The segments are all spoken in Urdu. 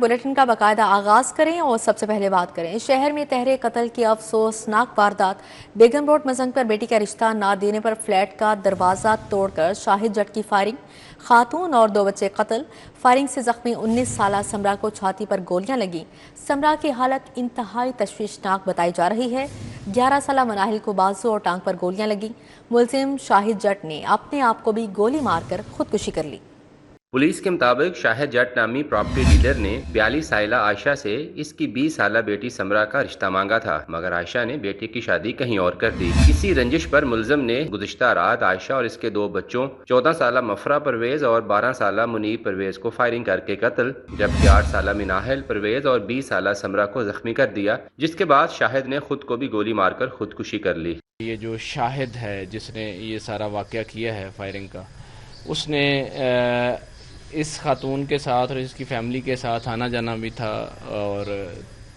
بلیٹن کا باقاعدہ آغاز کریں اور سب سے پہلے بات کریں شہر میں تحرے قتل کی افسوسناک واردات۔ بیگم روڈ مزنگ پر بیٹی کا رشتہ نہ دینے پر فلیٹ کا دروازہ توڑ کر شاہد جٹ کی فائرنگ، خاتون اور 2 بچے قتل۔ فائرنگ سے زخمی 19 سالہ سمرا کو چھاتی پر گولیاں لگیں۔ سمرا کی حالت انتہائی تشویشناک بتائی جا رہی ہے۔ 11 سالہ مناہل کو بازو اور ٹانگ پر گولیاں لگیں۔ ملزم شاہد جٹ نے اپنے آپ کو بھی گولی مار کر خودکشی کر لی۔ پولیس کے مطابق شاہد جٹ نامی پراپرٹی ڈیلر نے 42 سالہ عائشہ سے اس کی 20 سالہ بیٹی سمرا کا رشتہ مانگا تھا، مگر عائشہ نے بیٹی کی شادی کہیں اور کر دی۔ اسی رنجش پر ملزم نے گزشتہ رات عائشہ اور اس کے 2 بچوں 14 سالہ مفرہ پرویز اور 12 سالہ منیب پرویز کو فائرنگ کر کے قتل، جبکہ 8 سالہ مناہل پرویز اور 20 سالہ سمرا کو زخمی کر دیا، جس کے بعد شاہد نے خود کو بھی گولی مار کر خودکشی کر لی۔ یہ جو شاہد ہے جس نے یہ سارا واقعہ کیا ہے فائرنگ کا، اس نے اس خاتون کے ساتھ اور اس کی فیملی کے ساتھ آنا جانا بھی تھا اور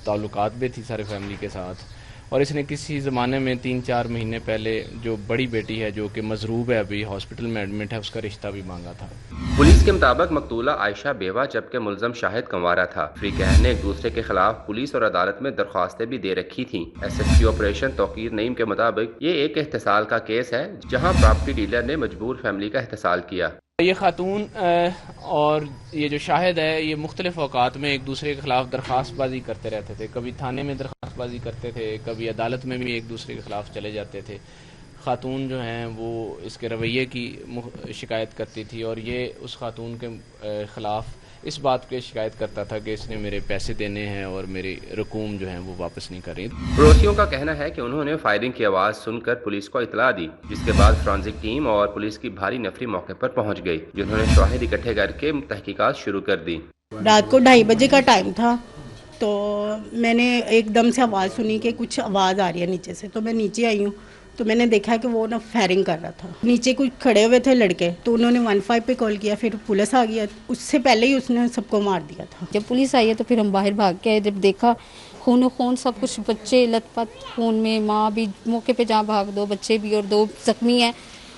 تعلقات بھی تھی سارے فیملی کے ساتھ، اور اس نے کسی زمانے میں 3-4 مہینے پہلے جو بڑی بیٹی ہے جو کہ مضروب ہے ابھی ہاسپٹل میں ایڈمٹ ہے، اس کا رشتہ بھی مانگا تھا۔ پولیس کے مطابق مقتولہ عائشہ بیوہ جبکہ ملزم شاہد کنوارہ تھا۔ فریقین نے ایک دوسرے کے خلاف پولیس اور عدالت میں درخواستیں بھی دے رکھی تھیں۔ ایس ایس پی آپریشن توقیر نعیم کے مطابق یہ ایک احتسال کا کیس ہے جہاں پراپرٹی ڈیلر نے مجبور فیملی کا احتسال کیا۔ یہ خاتون اور یہ جو شاہد ہے یہ مختلف اوقات میں ایک دوسرے کے خلاف درخواست بازی کرتے رہتے تھے، کبھی تھانے میں درخواست بازی کرتے تھے، کبھی عدالت میں بھی ایک دوسرے کے خلاف چلے جاتے تھے۔ خاتون جو ہیں وہ اس کے رویے کی شکایت کرتی تھی اور یہ اس خاتون کے خلاف اس بات کی شکایت کرتا تھا کہ اس نے میرے پیسے دینے ہیں اور میری رقوم جو ہیں وہ واپس نہیں کر رہی۔ پڑوسیوں کا کہنا ہے کہ انہوں نے فائرنگ کی آواز سن کر پولیس کو اطلاع دی، جس کے بعد فرانزک ٹیم اور پولیس کی بھاری نفری موقع پر پہنچ گئی، جنہوں نے شواہد اکٹھے کر کے تحقیقات شروع کر دی۔ رات کو 2:30 بجے کا ٹائم تھا تو میں نے ایک دم سے آواز سنی کہ کچھ آواز آ رہی ہے نیچے سے، تو میں نیچے آئی ہوں تو میں نے دیکھا کہ وہ فائرنگ کر رہا تھا۔ نیچے کچھ کھڑے ہوئے تھے لڑکے، تو انہوں نے 15 پہ کال کیا، پھر پولیس آ گیا، اس سے پہلے ہی اس نے سب کو مار دیا تھا۔ جب پولیس آئی ہے تو پھر ہم باہر بھاگ کے آئے، جب دیکھا خون و خون سب کچھ، بچے لت پت خون میں، ماں بھی موقع پہ جہاں بھاگ دو، بچے بھی، اور 2 زخمی ہیں،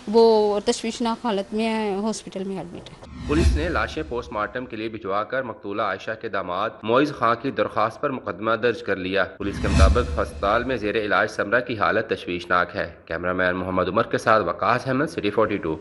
وہ تشویشناک حالت میں ہیں، ہاسپٹل میں ایڈمٹ ہے۔ پولیس نے لاشیں پوسٹ مارٹم کے لیے بھجوا کر مقتولہ عائشہ کے داماد معیز خان کی درخواست پر مقدمہ درج کر لیا۔ پولیس کے مطابق ہسپتال میں زیر علاج سمرا کی حالت تشویشناک ہے۔ کیمرہ مین محمد عمر کے ساتھ وقاص احمد، سٹی 42۔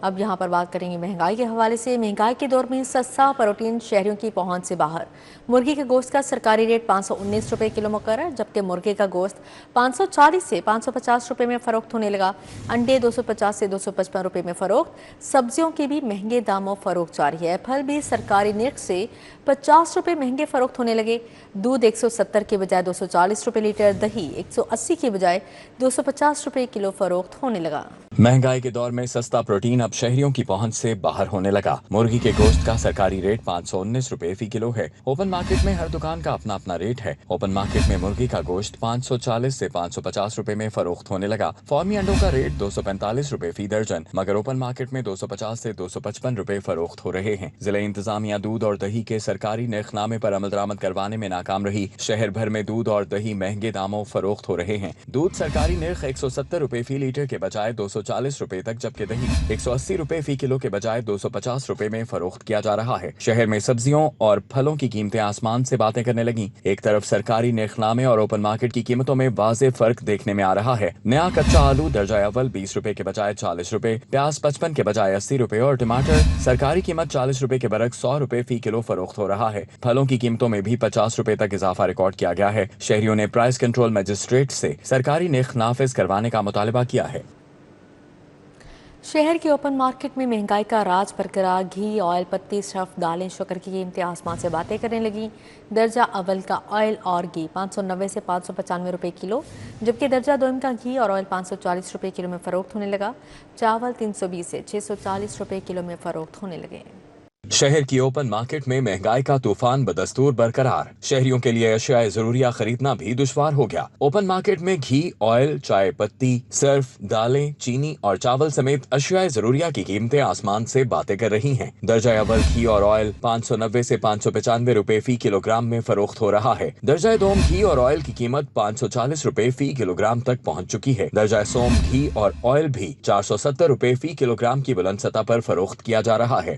اب یہاں پر بات کریں گے مہنگائی کے حوالے سے۔ مہنگائی کے دور میں سستا پروٹین شہریوں کی پہنچ سے باہر۔ مرغی کے گوشت کا سرکاری ریٹ 519 روپے کلو مقرر، جبکہ مرغے کا گوشت 540 سے 550 روپے میں فروخت ہونے لگا۔ انڈے 250 سے 255 روپے میں فروخت۔ سبزیوں کے بھی مہنگے داموں فروخت جاری ہے۔ پھل بھی سرکاری نرخ سے 50 روپے مہنگے فروخت ہونے لگے۔ دودھ 170 کے بجائے 240 روپے لیٹر، دہی 180 کے بجائے 250 روپے کلو فروخت ہونے لگا۔ مہنگائی کے دور میں سستا پروٹین اب شہریوں کی پہنچ سے باہر ہونے لگا۔ مرغی کے گوشت کا سرکاری ریٹ 519 روپے فی کلو ہے۔ اوپن مارکیٹ میں ہر دکان کا اپنا اپنا ریٹ ہے۔ اوپن مارکیٹ میں مرغی کا گوشت 540 سے 550 روپے میں فروخت ہونے لگا۔ فارمی انڈوں کا ریٹ 245 روپے فی درجن، مگر اوپن مارکیٹ میں 250 سے 255 روپے فروخت ہو رہے ہیں۔ ضلع انتظامیہ دودھ اور دہی کے سرکاری نرخ نامے پر عمل درآمد کروانے میں ناکام رہی۔ شہر بھر میں دودھ اور دہی مہنگے داموں فروخت ہو رہے ہیں۔ دودھ سرکاری نرخ 170 روپے فی لیٹر کے بجائے 240 روپے تک، جبکہ دہی 180 روپے فی کلو کے بجائے 250 روپے میں فروخت کیا جا رہا ہے۔ شہر میں سبزیوں اور پھلوں کی قیمتیں آسمان سے باتیں کرنے لگیں۔ ایک طرف سرکاری نرخ نامے اور اوپن مارکیٹ کی قیمتوں میں واضح فرق دیکھنے میں آ رہا ہے۔ نیا کچا آلو درجہ اول 20 روپے کے بجائے 40 روپے، پیاز 55 کے بجائے 80 روپے اور ٹماٹر سرکاری قیمت 40 روپے کے برعکس 100 روپے فی کلو فروخت ہو رہا ہے۔ پھلوں کی قیمتوں میں بھی 50 روپے تک اضافہ ریکارڈ کیا گیا ہے۔ شہریوں نے پرائس کنٹرول مجسٹریٹ سے سرکاری نرخ نافذ کروانے کا مطالبہ کیا ہے۔ شہر کے اوپن مارکیٹ میں مہنگائی کا راج برقرار۔ گھی، آئل، پتی، صرف دالیں، شکر کی قیمتیں آسمان سے باتیں کرنے لگیں۔ درجہ اول کا آئل اور گھی 590 سے 595 روپے کلو، جبکہ درجہ دوم کا گھی اور آئل 540 روپے کلو میں فروخت ہونے لگا۔ چاول 320 سے 640 روپے کلو میں فروخت ہونے لگے۔ شہر کی اوپن مارکیٹ میں مہنگائی کا طوفان بدستور برقرار۔ شہریوں کے لیے اشیاء ضروریہ خریدنا بھی دشوار ہو گیا۔ اوپن مارکیٹ میں گھی، آئل، چائے پتی، صرف دالیں، چینی اور چاول سمیت اشیاء ضروریہ کی قیمتیں آسمان سے باتیں کر رہی ہیں۔ درجہ اول گھی اور آئل 590 سے 595 روپے فی کلو گرام میں فروخت ہو رہا ہے۔ درجہ دوم گھی اور آئل کی قیمت 540 روپے فی کلو گرام تک پہنچ چکی ہے۔ درجہ سوم گھی اور آئل بھی 470 روپے فی کلو گرام کی بلند سطح پر فروخت کیا جا رہا ہے۔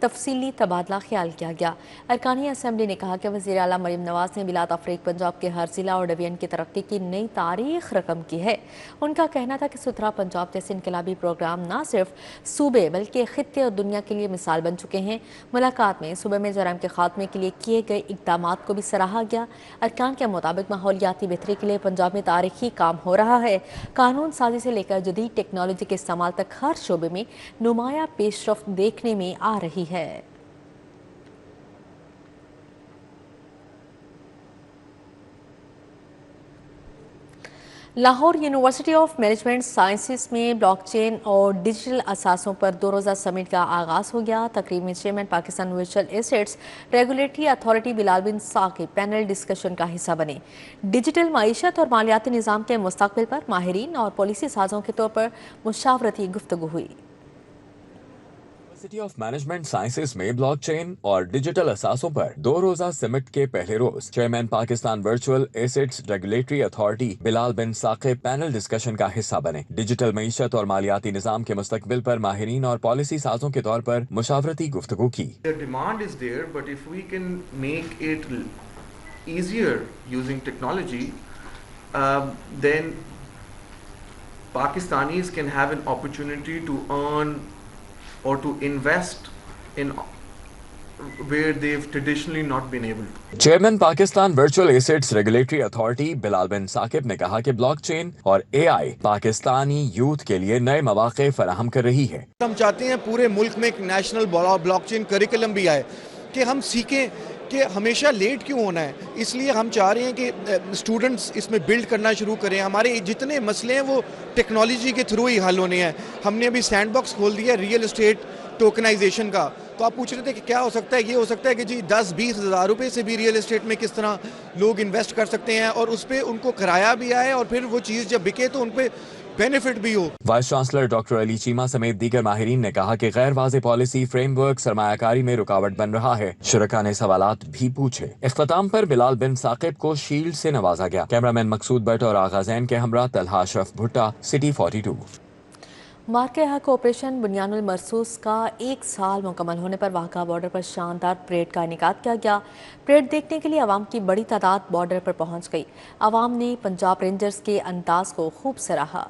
تفصیلی تبادلہ خیال کیا گیا۔ ارکانی اسمبلی نے کہا کہ وزیر اعلیٰ مریم نواز نے بلا تفریق پنجاب کے ہر ضلع اور ڈویژن کی ترقی کی نئی تاریخ رقم کی ہے۔ ان کا کہنا تھا کہ ستھرا پنجاب جیسے انقلابی پروگرام نہ صرف صوبے بلکہ خطے اور دنیا کے لیے مثال بن چکے ہیں۔ ملاقات میں صوبے میں جرائم کے خاتمے کے لیے کیے گئے اقدامات کو بھی سراہا گیا۔ ارکان کے مطابق ماحولیاتی بہتری کے لیے پنجاب میں تاریخی کام ہو رہا ہے۔ قانون سازی سے لے کر جدید ٹیکنالوجی کے استعمال تک ہر شعبے میں نمایاں پیش رفت دیکھنے میں آ رہی ہے۔ Lahore university of management sciences میں بلاک چین اور ڈیجیٹل اثاثوں پر 2 روزہ سمٹ کا آغاز ہو گیا۔ تقریب میں chairman Pakistan virtual assets regulatory authority Bilal bin Saqib panel discussion کا حصہ بنے۔ ڈیجیٹل معیشت اور مالیاتی نظام کے مستقبل پر ماہرین اور پالیسی سازوں کے طور پر مشاورتی گفتگو ہوئی۔ یونیورسٹی آف مینجمنٹ سائنسز میں بلاک چین اور ڈیجیٹل اثاثوں پر 2 روزہ سمٹ کے پہلے روز chairman Pakistan virtual assets regulatory authority Bilal bin Saqib panel discussion کا حصہ بنے۔ ڈیجیٹل معیشت اور مالیاتی نظام کے مستقبل پر ماہرین اور پالیسی سازوں کے طور پر مشاورتی گفتگو کی۔ The demand is there, but if we can make it easier using technology, then Pakistanis can have an opportunity to earn or to invest in where they've traditionally not been able to. Chairman Pakistan virtual assets regulatory authority Bilal bin Saqib نے کہا کہ بلاک چین اور اے آئی پاکستانی یوتھ کے لیے نئے مواقع فراہم کر رہی ہے۔ ہم چاہتے ہیں پورے ملک میں ایک نیشنل بلاک چین کریکولم بھی آئے کہ ہم سیکھیں کہ ہمیشہ لیٹ کیوں ہونا ہے۔ اس لیے ہم چاہ رہے ہیں کہ اسٹوڈنٹس اس میں بلڈ کرنا شروع کریں۔ ہمارے جتنے مسئلے ہیں وہ ٹیکنالوجی کے تھرو ہی حل ہونے ہیں۔ ہم نے ابھی سینڈ باکس کھول دیا ریئل اسٹیٹ ٹوکنائزیشن کا، تو آپ پوچھ رہے تھے کہ کیا ہو سکتا ہے۔ یہ ہو سکتا ہے کہ جی 10-20 ہزار روپے سے بھی ریئل اسٹیٹ میں کس طرح لوگ انویسٹ کر سکتے ہیں اور اس پہ ان کو کرایہ بھی آئے اور پھر وہ چیز جب بکے تو ان پہ بینیفٹ بھی ہو۔ وائس چانسلر ڈاکٹر علی چیمہ سمیت دیگر ماہرین نے کہا کہ غیر واضح پالیسی فریم ورک سرمایہ کاری میں رکاوٹ بن رہا ہے۔ شرکاء نے سوالات بھی پوچھے۔ اختتام پر بلال بن ثاقب کو شیلڈ سے نوازا گیا۔ کیمرامین مقصود بٹ اور آغا زین کے ہمراہ طلحہ اشرف بھٹا، سٹی 42۔ مارکہ حق آپریشن بنیان المرصوص کا 1 سال مکمل ہونے پر واہگہ بارڈر پر شاندار پریڈ کا انعقاد کیا گیا۔ پریڈ دیکھنے کے لیے عوام کی بڑی تعداد بارڈر پر پہنچ گئی۔ عوام نے پنجاب رینجرز کے انداز کو خوب سراہا۔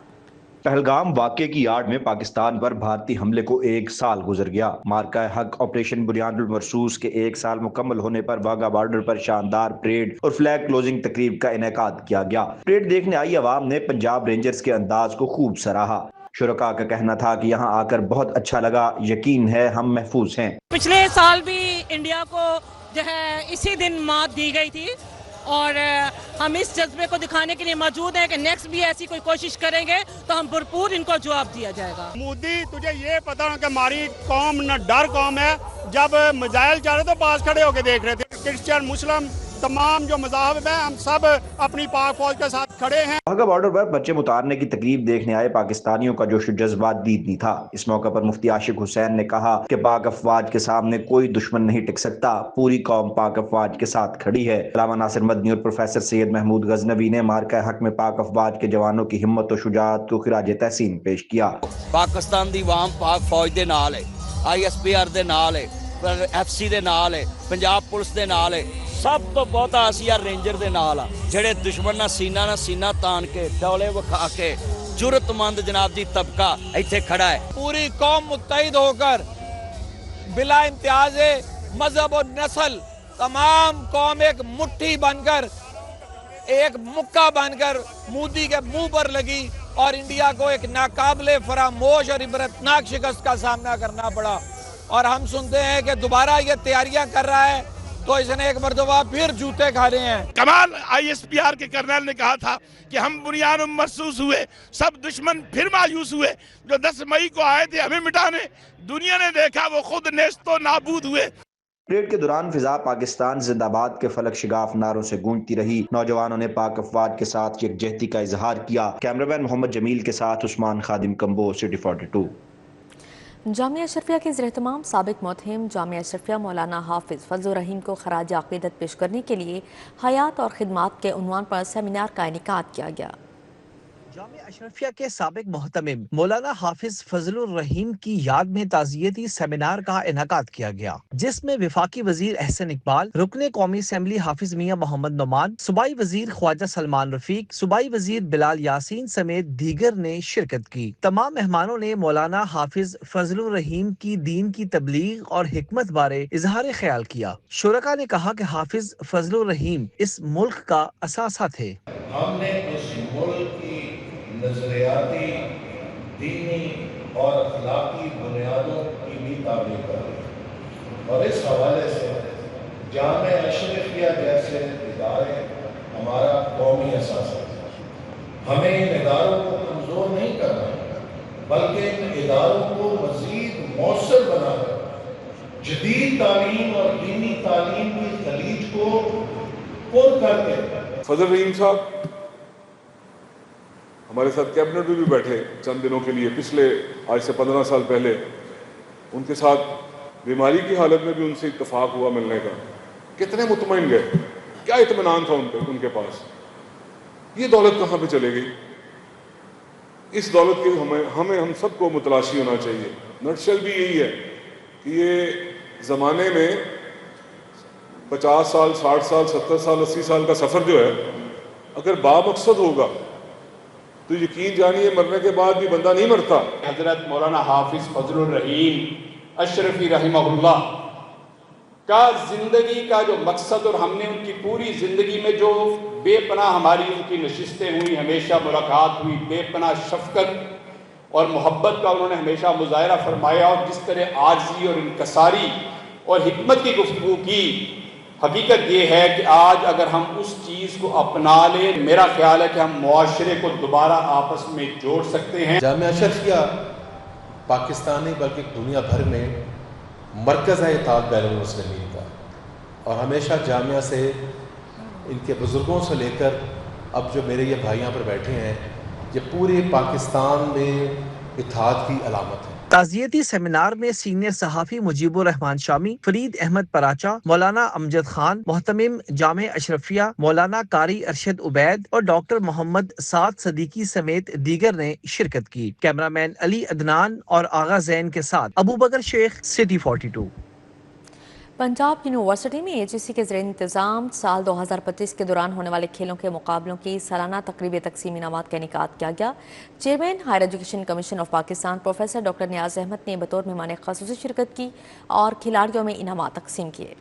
پہلگام واقعے کی آڑ میں پاکستان پر بھارتی حملے کو 1 سال گزر گیا۔ مارکہ حق آپریشن بنیان المرصوص کے 1 سال مکمل ہونے پر واہگہ بارڈر پر شاندار پریڈ اور فلیگ کلوزنگ تقریب کا انعقاد کیا گیا۔ پریڈ دیکھنے آئی عوام نے پنجاب رینجرز کے انداز کو خوب سراہا۔ شرکاء کا کہنا تھا کہ یہاں آ کر بہت اچھا لگا، یقین ہے ہم محفوظ ہیں۔ پچھلے سال بھی انڈیا کو جو ہے اسی دن مات دی گئی تھی اور ہم اس جذبے کو دکھانے کے لیے موجود ہیں کہ نیکسٹ بھی ایسی کوئی کوشش کریں گے تو ہم بھرپور ان کو جواب دیا جائے گا۔ مودی تجھے یہ پتا کہ ہماری قوم نہ ڈر قوم ہے۔ جب میزائل چل رہے تو پاس کھڑے ہو کے دیکھ رہے تھے۔ کرسچن مسلم تمام جو مذاہب ہیں ہم سب اپنی پاک فوج کے ساتھ کھڑے ہیں۔ واہگہ بارڈر پر پرچم اتارنے کی تقریب دیکھنے آئے پاکستانیوں کا جوش و جذبہ دیدنی تھا۔ اس موقع پر مفتی عاشق حسین نے کہا کہ پاک افواج کے سامنے کوئی دشمن نہیں ٹک سکتا، پوری قوم پاک افواج کے ساتھ کھڑی ہے۔ علامہ ناصر مدنی اور پروفیسر سید محمود غزنوی نے مارکہ حق میں پاک افواج کے جوانوں کی ہمت و شجاعت کو خراج تحسین پیش کیا۔ پاکستان دی عوام پاک فوج دے نال ہے، ISPR دے نال ہے، FC دے نال ہے، پنجاب پولیس دے نال ہے، سب تو بہت آسیا رینجر دے نال آ جڑے دشمن نہ سینہ تان کے ڈولے وکھا کے جرت مند جناب دی طبقہ ایتھے کھڑا ہے۔ پوری قوم متحد ہو کر بلا امتیاز مذہب اور نسل تمام قوم ایک مٹھی بن کر ایک مکہ بن کر مودی کے منہ پر لگی اور انڈیا کو ایک ناقابل فراموش اور عبرتناک شکست کا سامنا کرنا پڑا۔ اور ہم سنتے ہیں کہ دوبارہ یہ تیاریاں کر رہا ہے تو اس نے ایک مرتبہ پھر جوتے کھانے ہیں۔ کمال ISPR کے کرنل نے کہا تھا کہ ہم بنیان مرصوص ہوئے، سب دشمن پھر مایوس ہوئے، جو 10 مئی کو آئے تھے ہمیں مٹانے، دنیا نے دیکھا وہ خود نیست و نابود ہوئے۔ پریڈ کے دوران فضا پاکستان زندہ باد کے فلک شگاف نعروں سے گونجتی رہی۔ نوجوانوں نے پاک افواج کے ساتھ یکجہتی کا اظہار کیا۔ کیمرامین محمد جمیل کے ساتھ عثمان خادم کمبو، سٹی 42۔ جامعہ اشرفیہ کے زیر اہتمام سابق متہم جامعہ اشرفیہ مولانا حافظ فضل الرحیم کو خراج عقیدت پیش کرنے کے لیے حیات اور خدمات کے عنوان پر سیمینار کا انعقاد کیا گیا۔ جامعہ اشرفیہ کے سابق محتمم مولانا حافظ فضل الرحیم کی یاد میں تعزیتی سیمینار کا انعقاد کیا گیا، جس میں وفاقی وزیر احسن اقبال، رکن قومی اسمبلی حافظ میاں محمد نعمان، صوبائی وزیر خواجہ سلمان رفیق، صوبائی وزیر بلال یاسین سمیت دیگر نے شرکت کی۔ تمام مہمانوں نے مولانا حافظ فضل الرحیم کی دین کی تبلیغ اور حکمت بارے اظہار خیال کیا۔ شرکاء نے کہا کہ حافظ فضل الرحیم اس ملک کا اثاثہ تھے۔ ہم نے اس ملک کی نظریاتی، دینی اور اخلاقی بنیادوں کی بھی تعمیر کر، اور اس حوالے سے جامعہ اشرفیہ جیسے ادارے ہمارا قومی اثاثہ ہے۔ ہمیں ان اداروں کو کمزور نہیں کرنا، بلکہ ان اداروں کو مزید مؤثر بنا کر جدید تعلیم اور دینی تعلیم کی خلیج کو پر کر کے۔ فضل رحیم صاحب ہمارے ساتھ کیبنٹ میں بھی بیٹھے چند دنوں کے لیے، پچھلے آج سے 15 سال پہلے ان کے ساتھ بیماری کی حالت میں بھی ان سے اتفاق ہوا ملنے کا۔ کتنے مطمئن گئے، کیا اطمینان تھا ان کے پاس۔ یہ دولت کہاں پہ چلے گئی؟ اس دولت کی ہم سب کو متلاشی ہونا چاہیے۔ نٹشل بھی یہی ہے کہ یہ زمانے میں 50 سال، 60 سال، 70 سال، 80 سال کا سفر جو ہے اگر بامقصد ہوگا تو یقین جانیے مرنے کے بعد بھی بندہ نہیں مرتا۔ حضرت مولانا حافظ فضل الرحیم اشرفی رحمہ اللہ کا زندگی کا جو مقصد، اور ہم نے ان کی پوری زندگی میں جو بے پناہ ہماری ان کی نشستیں ہوئی، ہمیشہ ملاقات ہوئی، بے پناہ شفقت اور محبت کا انہوں نے ہمیشہ مظاہرہ فرمایا، اور جس طرح عاجزی اور انکساری اور حکمت کی گفتگو کی۔ حقیقت یہ ہے کہ آج اگر ہم اس چیز کو اپنا لیں، میرا خیال ہے کہ ہم معاشرے کو دوبارہ آپس میں جوڑ سکتے ہیں۔ جامعہ اشرفیہ پاکستان نہیں بلکہ دنیا بھر میں مرکز ہے اتحاد بین المسلمین کا، اور ہمیشہ جامعہ سے ان کے بزرگوں سے لے کر اب جو میرے یہ بھائی یہاں پر بیٹھے ہیں، یہ پورے پاکستان میں اتحاد کی علامت ہے۔ تعزیتی سیمینار میں سینئر صحافی مجیب الرحمان شامی، فرید احمد پراچا، مولانا امجد خان، محتمم جامعہ اشرفیہ مولانا قاری ارشد عبید اور ڈاکٹر محمد سعد صدیقی سمیت دیگر نے شرکت کی۔ کیمرامین علی عدنان اور آغا زین کے ساتھ ابو بکر شیخ، سٹی 42۔ پنجاب یونیورسٹی میں AGC کے زیر انتظام سال 2025 کے دوران ہونے والے کھیلوں کے مقابلوں کی سالانہ تقریب تقسیم انعامات کا انعقاد کیا گیا۔ Chairman higher education commission of Pakistan professor doctor Niaz Ahmad نے بطور مہمان خصوصی شرکت کی اور کھلاڑیوں میں انعامات تقسیم کیے۔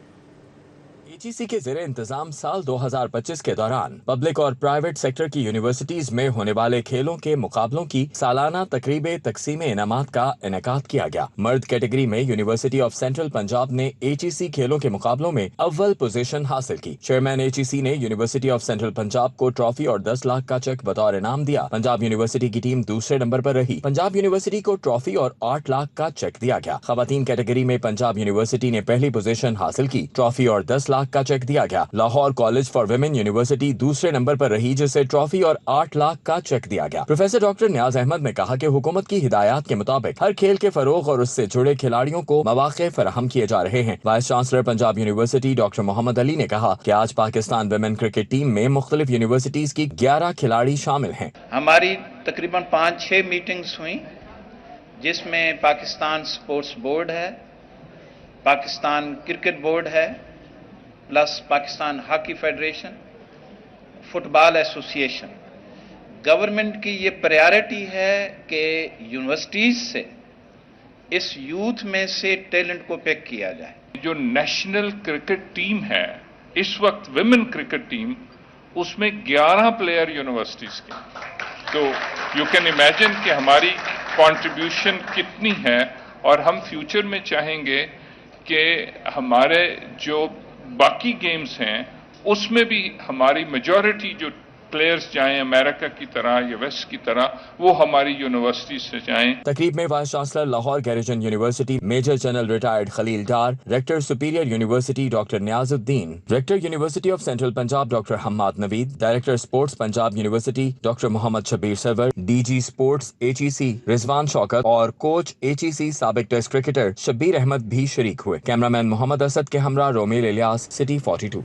AGC کے زیر انتظام سال 2025 کے دوران پبلک اور پرائیویٹ سیکٹر کی یونیورسٹیز میں ہونے والے کھیلوں کے مقابلوں کی سالانہ تقریب تقسیم انعامات کا انعقاد کیا گیا۔ مرد کیٹیگری میں یونیورسٹی آف سینٹرل پنجاب نے AGC کھیلوں کے مقابلوں میں اول پوزیشن حاصل کی۔ چیئرمین AGC نے یونیورسٹی آف سینٹرل پنجاب کو ٹرافی اور 10 لاکھ کا چیک بطور انعام دیا۔ پنجاب یونیورسٹی کی ٹیم دوسرے نمبر پر رہی۔ پنجاب یونیورسٹی کو ٹرافی اور 8 لاکھ کا چیک دیا گیا۔ خواتین کیٹیگری میں پنجاب یونیورسٹی نے پہلی پوزیشن حاصل کی، ٹرافی اور 10 لاکھ کا چیک دیا گیا۔ Lahore college for women university دوسرے نمبر پر رہی، جسے ٹرافی اور 8 لاکھ کا چیک دیا گیا۔ پروفیسر ڈاکٹر نیاز احمد نے کہا کہ حکومت کی ہدایات کے مطابق ہر کھیل کے فروغ اور اس سے جڑے کھلاڑیوں کو مواقع فراہم کیے جا رہے ہیں۔ Vice chancellor Punjab university doctor Muhammad Ali نے کہا کہ آج پاکستان ویمن کرکٹ ٹیم میں مختلف یونیورسٹیز کی 11 کھلاڑی شامل ہیں۔ ہماری تقریباً 5-6 میٹنگز ہوئیں، جس میں پاکستان سپورٹس بورڈ ہے، پاکستان کرکٹ بورڈ ہے، plus Pakistan hockey federation, football association. Government کی یہ پریارٹی ہے کہ یونیورسٹیز سے اس یوتھ میں سے ٹیلنٹ کو پک کیا جائے۔ جو نیشنل کرکٹ ٹیم ہے اس وقت، ویمن کرکٹ ٹیم، اس میں 11 پلیئر یونیورسٹیز کے، تو یو کین امیجن کہ ہماری کنٹریبیوشن کتنی ہے، اور ہم فیوچر میں چاہیں گے کہ ہمارے جو باقی گیمز ہیں اس میں بھی ہماری میجورٹی جو پلیئرز جائیں امریکہ کی طرح یا ویسٹ کی طرح، وہ ہماری یونیورسٹی سے جائیں۔ تقریب میں vice chancellor Lahore garrison university major general retired Khalil Dar, rector superior university doctor Niaz uddin, rector university of central Punjab doctor Hammad Naveed, director sports Punjab university doctor Muhammad Shabbir Sarwar, DG sports AGC Rizwan Shaukat اور کوچ AGC سابق ٹیسٹ کرکٹر شبیر احمد بھی شریک ہوئے۔ کیمرامین محمد اسد کے ہمراہ رومیل الیاس، سٹی 42۔